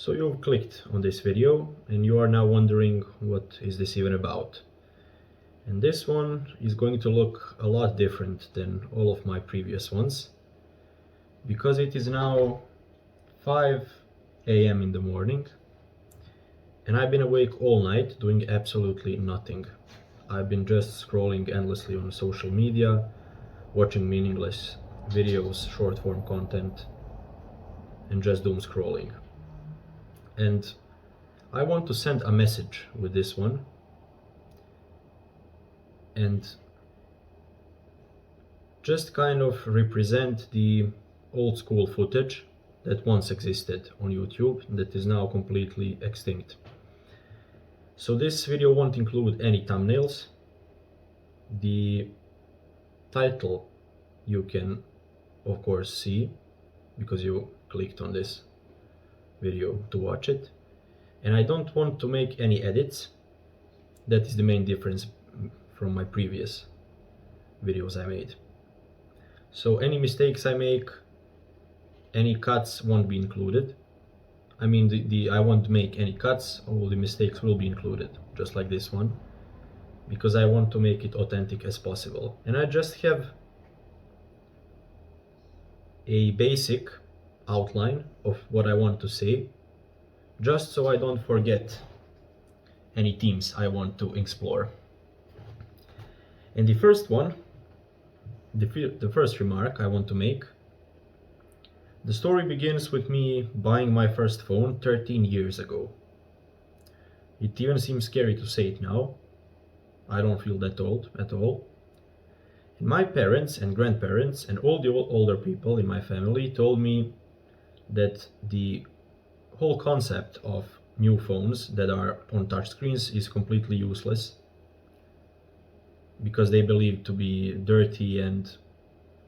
So you've clicked on this video and you are now wondering what is this even about. And this one is going to look a lot different than all of my previous ones, because it is now 5 a.m. in the morning and I've been awake all night doing absolutely nothing. I've been just scrolling endlessly on social media, watching meaningless videos, short form content, and just doom scrolling. And I want to send a message with this one and just kind of represent the old school footage that once existed on YouTube that is now completely extinct. So this video won't include any thumbnails. The title you can of course see because you clicked on this video to watch it, and I don't want to make any edits. That is the main difference from my previous videos I made. So any mistakes I make, any cuts won't be included. I mean, I won't make any cuts, all the mistakes will be included, just like this one, because I want to make it authentic as possible. And I just have a basic outline of what I want to say, just so I don't forget any themes I want to explore. And the first one, the first remark I want to make, the story begins with me buying my first phone 13 years ago. It even seems scary to say it now. I don't feel that old at all. And my parents and grandparents and all the older people in my family told me that the whole concept of new phones that are on touchscreens is completely useless, because they believe to be dirty and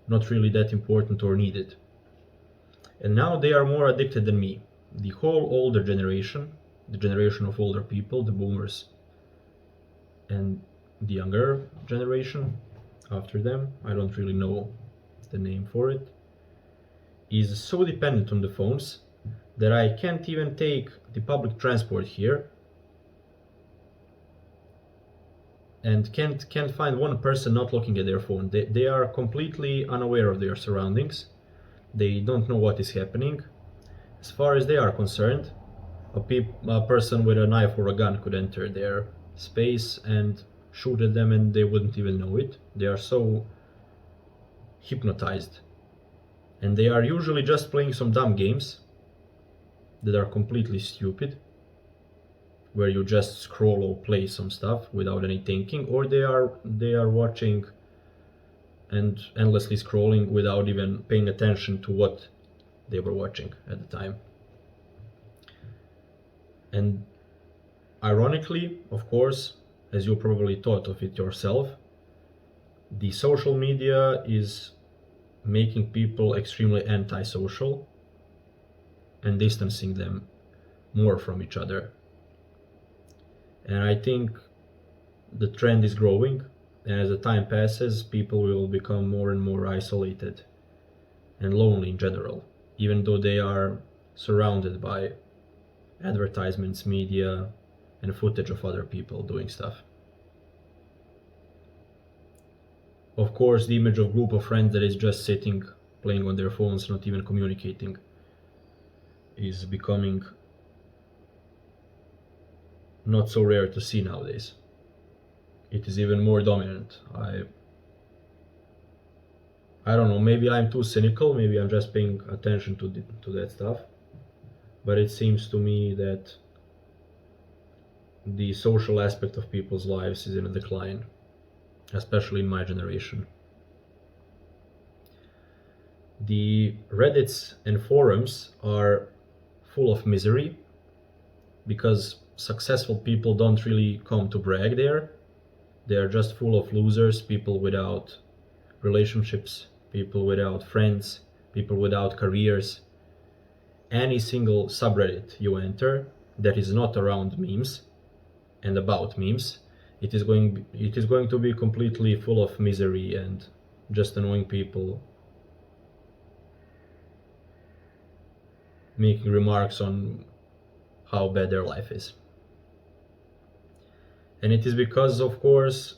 not really that important or needed. And now they are more addicted than me. The whole older generation, the generation of older people, the boomers, and the younger generation after them, I don't really know the name for it, is so dependent on the phones that I can't even take the public transport here and can't find one person not looking at their phone. They are completely unaware of their surroundings. They don't know what is happening. As far as they are concerned, a person with a knife or a gun could enter their space and shoot at them and they wouldn't even know it. They are so hypnotized. And they are usually just playing some dumb games that are completely stupid, where you just scroll or play some stuff without any thinking, or they are watching and endlessly scrolling without even paying attention to what they were watching at the time. And ironically, of course, as you probably thought of it yourself, the social media is making people extremely antisocial and distancing them more from each other. And I think the trend is growing, and as the time passes, people will become more and more isolated and lonely in general, even though they are surrounded by advertisements, media, and footage of other people doing stuff. Of course, the image of group of friends that is just sitting, playing on their phones, not even communicating, is becoming not so rare to see nowadays. It is even more dominant. I don't know, maybe I'm too cynical, maybe I'm just paying attention to that stuff, but it seems to me that the social aspect of people's lives is in a decline, especially in my generation. The Reddits and forums are full of misery because successful people don't really come to brag there. They are just full of losers, people without relationships, people without friends, people without careers. Any single subreddit you enter that is not around memes and about memes, it is going to be completely full of misery and just annoying people making remarks on how bad their life is. And it is because, of course,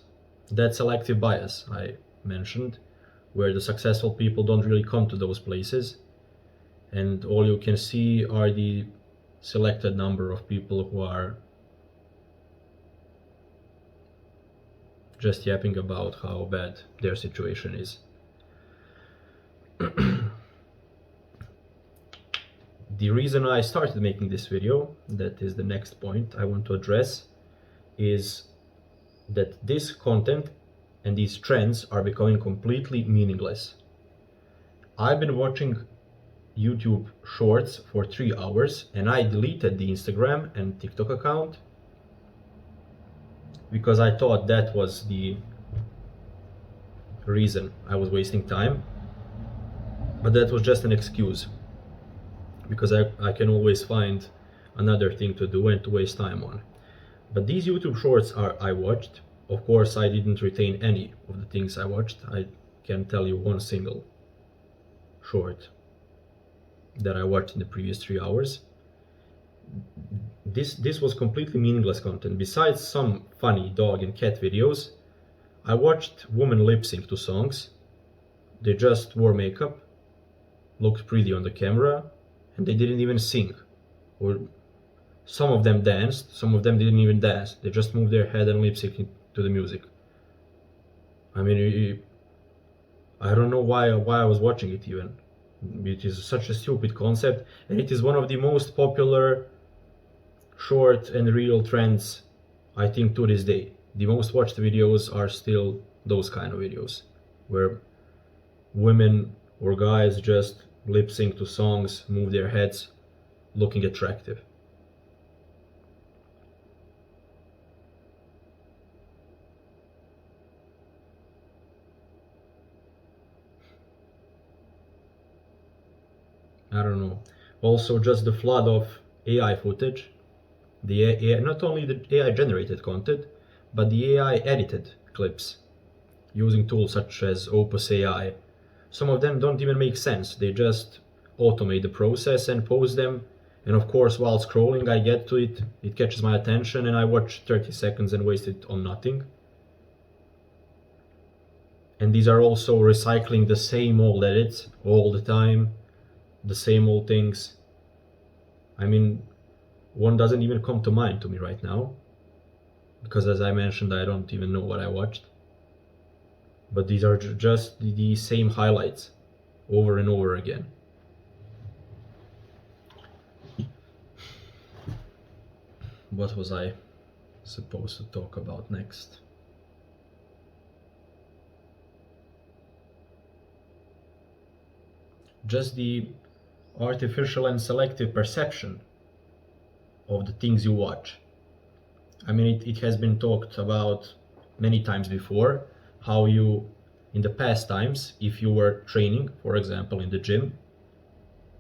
that selective bias I mentioned, where the successful people don't really come to those places, and all you can see are the selected number of people who are just yapping about how bad their situation is. The reason I started making this video, that is the next point I want to address, is that this content and these trends are becoming completely meaningless. I've been watching YouTube shorts for 3 hours and I deleted the Instagram and TikTok account because I thought that was the reason I was wasting time. But that was just an excuse, because I can always find another thing to do and to waste time on. But these YouTube shorts I watched. Of course, I didn't retain any of the things I watched. I can tell you one single short that I watched in the previous 3 hours. This was completely meaningless content. Besides some funny dog and cat videos, I watched women lip sync to songs. They just wore makeup, looked pretty on the camera, and they didn't even sing. Or some of them danced, some of them didn't even dance. They just moved their head and lip synced to the music. I mean, I don't know why I was watching it even. It is such a stupid concept, and it is one of the most popular short and reel trends, I think, to this day. The most watched videos are still those kind of videos, where women or guys just lip sync to songs, move their heads, looking attractive. I don't know. Also, just the flood of AI footage, the AI, not only the AI generated content, but the AI edited clips using tools such as Opus AI. Some of them don't even make sense. They just automate the process and post them. And of course, while scrolling, I get to it, it catches my attention, and I watch 30 seconds and waste it on nothing. And these are also recycling the same old edits all the time, the same old things. I mean, one doesn't even come to mind to me right now, because as I mentioned, I don't even know what I watched. But these are just the same highlights over and over again. What was I supposed to talk about next? Just the artificial and selective perception of the things you watch. I mean, it has been talked about many times before, how you, in the past times, if you were training, for example, in the gym,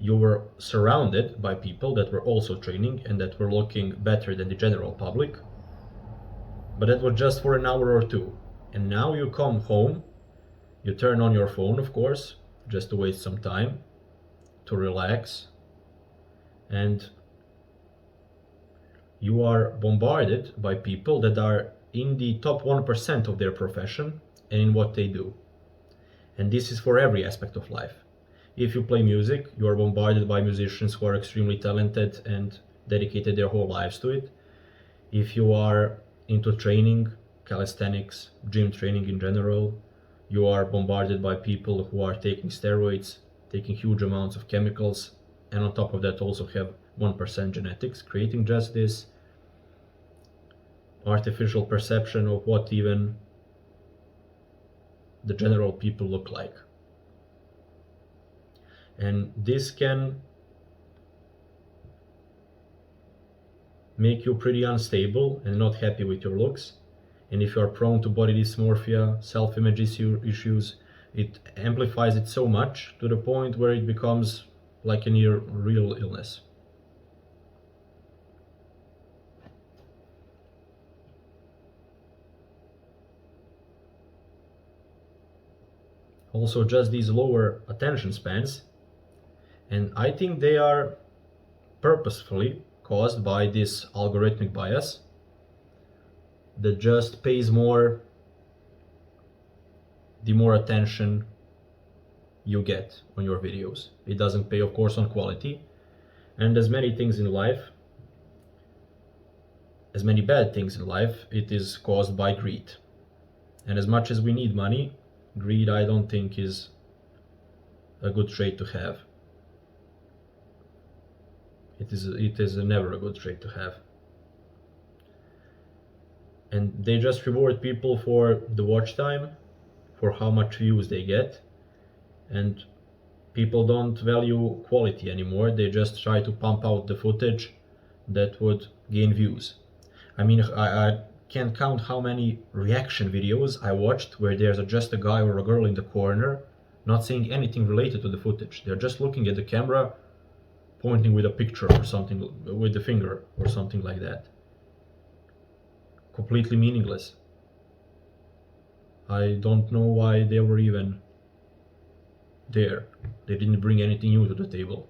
you were surrounded by people that were also training and that were looking better than the general public. But that was just for an hour or two. And now you come home, you turn on your phone, of course, just to waste some time, to relax, and you are bombarded by people that are in the top 1% of their profession and in what they do. And this is for every aspect of life. If you play music, you are bombarded by musicians who are extremely talented and dedicated their whole lives to it. If you are into training, calisthenics, gym training in general, you are bombarded by people who are taking steroids, taking huge amounts of chemicals, and on top of that also have 1% genetics, creating just this artificial perception of what even the general people look like. And this can make you pretty unstable and not happy with your looks. And if you are prone to body dysmorphia, self-image issues, it amplifies it so much to the point where it becomes like a near real illness. Also, just these lower attention spans, and I think they are purposefully caused by this algorithmic bias that just pays more the more attention you get on your videos. It doesn't pay, of course, on quality. And as many things in life, as many bad things in life, it is caused by greed. And as much as we need money, greed I don't think is a good trait to have. It is never a good trait to have. And they just reward people for the watch time, for how much views they get, and people don't value quality anymore. They just try to pump out the footage that would gain views. I mean, I can't count how many reaction videos I watched where there's just a guy or a girl in the corner not saying anything related to the footage. They're just looking at the camera, pointing with a picture or something, with the finger or something like that. Completely meaningless. I don't know why they were even there. They didn't bring anything new to the table.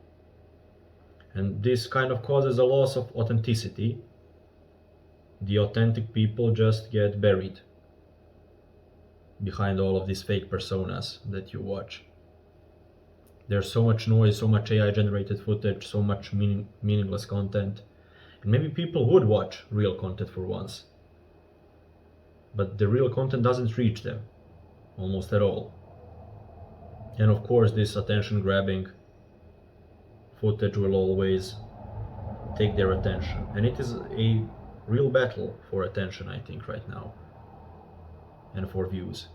And this kind of causes a loss of authenticity. The authentic people just get buried behind all of these fake personas that you watch. There's so much noise, so much AI generated footage, so much meaningless content. And maybe people would watch real content for once, but the real content doesn't reach them almost at all. And of course, this attention grabbing footage will always take their attention. And it is a real battle for attention, I think, right now, and for views.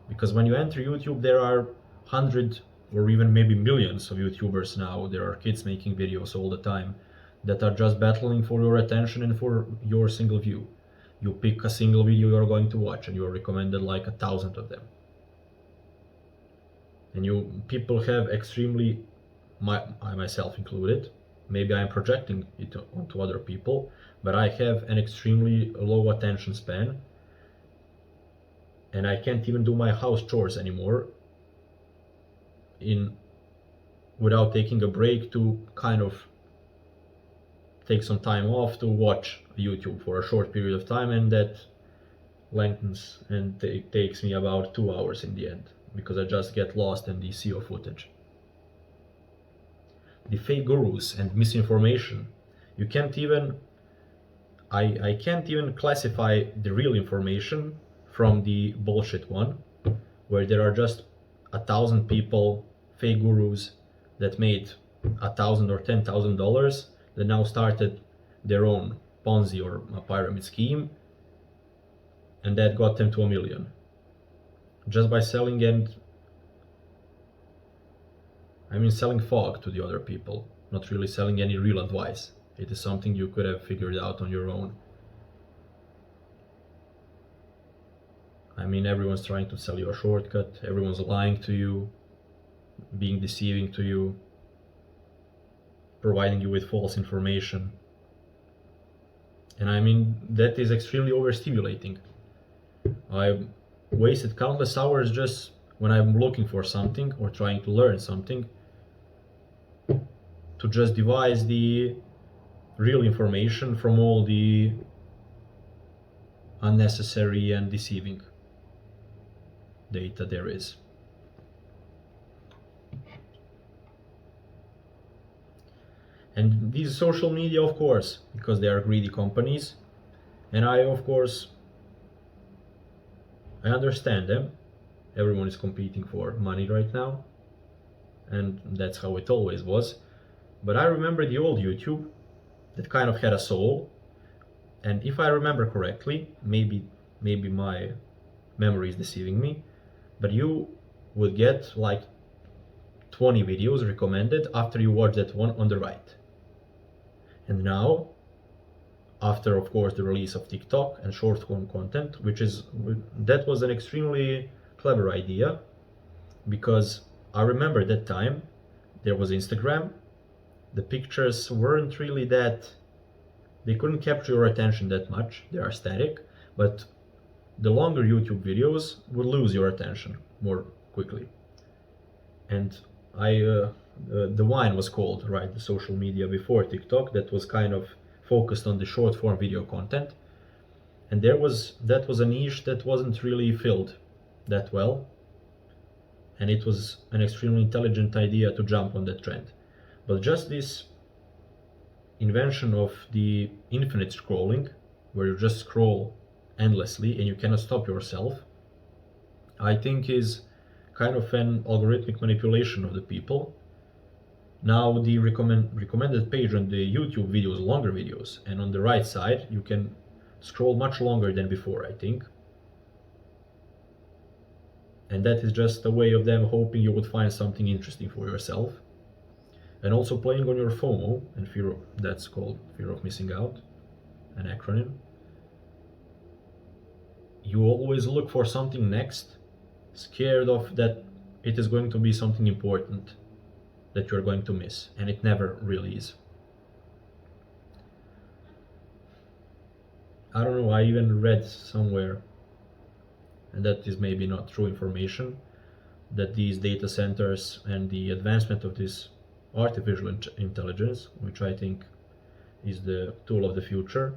Because when you enter YouTube, there are hundreds or even maybe millions of YouTubers now. There are kids making videos all the time that are just battling for your attention and for your single view. You pick a single video you're going to watch and you're recommended like 1,000 of them. And people have extremely, I myself included, maybe I'm projecting it onto other people, but I have an extremely low attention span, and I can't even do my house chores anymore without taking a break to kind of take some time off to watch YouTube for a short period of time, and that lengthens and it takes me about 2 hours in the end, because I just get lost in the sea of footage. The fake gurus and misinformation, you can't even, I can't even classify the real information from the bullshit one, where there are just 1,000 people, fake gurus, that made $1,000 or $10,000 that now started their own Ponzi or a pyramid scheme, and that got them to $1 million just by selling selling fog to the other people, not really selling any real advice. It is something you could have figured out on your own. I mean, everyone's trying to sell you a shortcut, everyone's lying to you, being deceiving to you, providing you with false information. And I mean, that is extremely overstimulating. I wasted countless hours just when I'm looking for something or trying to learn something to just devise the real information from all the unnecessary and deceiving data there is. And these social media, of course, because they are greedy companies, and I understand them. Everyone is competing for money right now, and that's how it always was. But I remember the old YouTube that kind of had a soul, and if I remember correctly, maybe my memory is deceiving me, but you would get like 20 videos recommended after you watch that one on the right. And now, after of course the release of TikTok and short form content, that was an extremely clever idea, because I remember that time there was Instagram. The pictures weren't really they couldn't capture your attention that much, they are static, but the longer YouTube videos would lose your attention more quickly. And I the Vine was called, right? The social media before TikTok that was kind of focused on the short form video content. And that was a niche that wasn't really filled that well. And it was an extremely intelligent idea to jump on that trend. But just this invention of the infinite scrolling, where you just scroll endlessly and you cannot stop yourself, I think is kind of an algorithmic manipulation of the people. Now the recommended page on the YouTube videos, longer videos, and on the right side you can scroll much longer than before, I think. And that is just a way of them hoping you would find something interesting for yourself. And also playing on your FOMO and that's called fear of missing out, an acronym. You always look for something next, scared of that it is going to be something important that you're going to miss, and it never really is. I don't know, I even read somewhere, and that is maybe not true information, that these data centers and the advancement of this artificial intelligence, which I think is the tool of the future,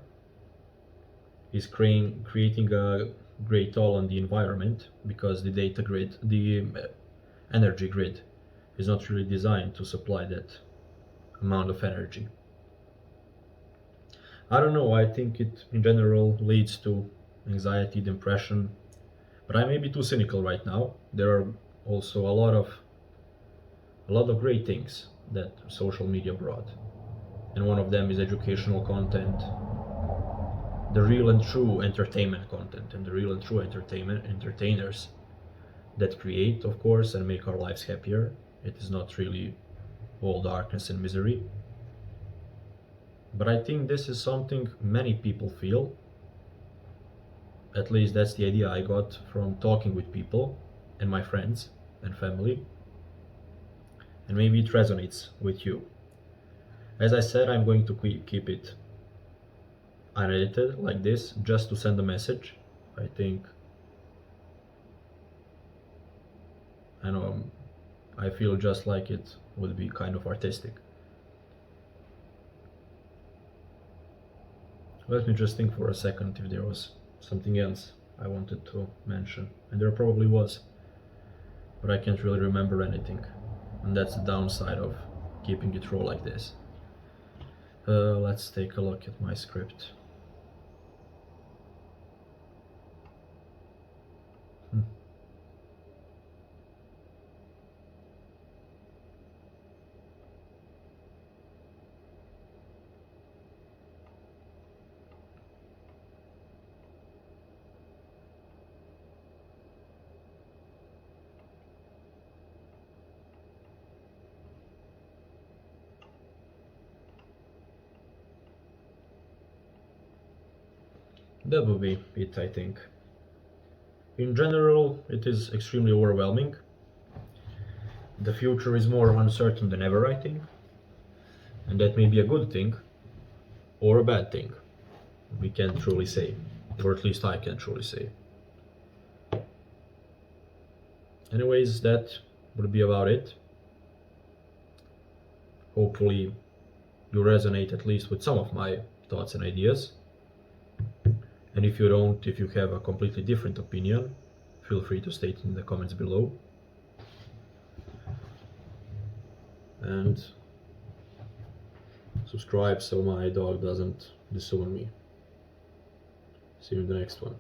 is creating a great toll on the environment, because the data grid, the energy grid, is not really designed to supply that amount of energy. I don't know, I think it in general leads to anxiety, depression, but I may be too cynical right now. There are also a lot of great things that social media brought, and one of them is educational content, the real and true entertainment content, and the real and true entertainers that create, of course, and make our lives happier. It is not really all darkness and misery. But I think this is something many people feel. At least that's the idea I got from talking with people and my friends and family. And maybe it resonates with you. As I said, I'm going to keep it unedited like this, just to send a message. I think, I know, I feel just like it would be kind of artistic. Let me just think for a second if there was something else I wanted to mention, and there probably was, but I can't really remember anything, and that's the downside of keeping it raw like this. Let's take a look at my script. That would be it, I think. In general, it is extremely overwhelming. The future is more uncertain than ever, I think. And that may be a good thing or a bad thing. We can't truly say, or at least I can't truly say. Anyways, that would be about it. Hopefully you resonate at least with some of my thoughts and ideas. And if you don't, if you have a completely different opinion, feel free to state in the comments below. And subscribe so my dog doesn't disown me. See you in the next one.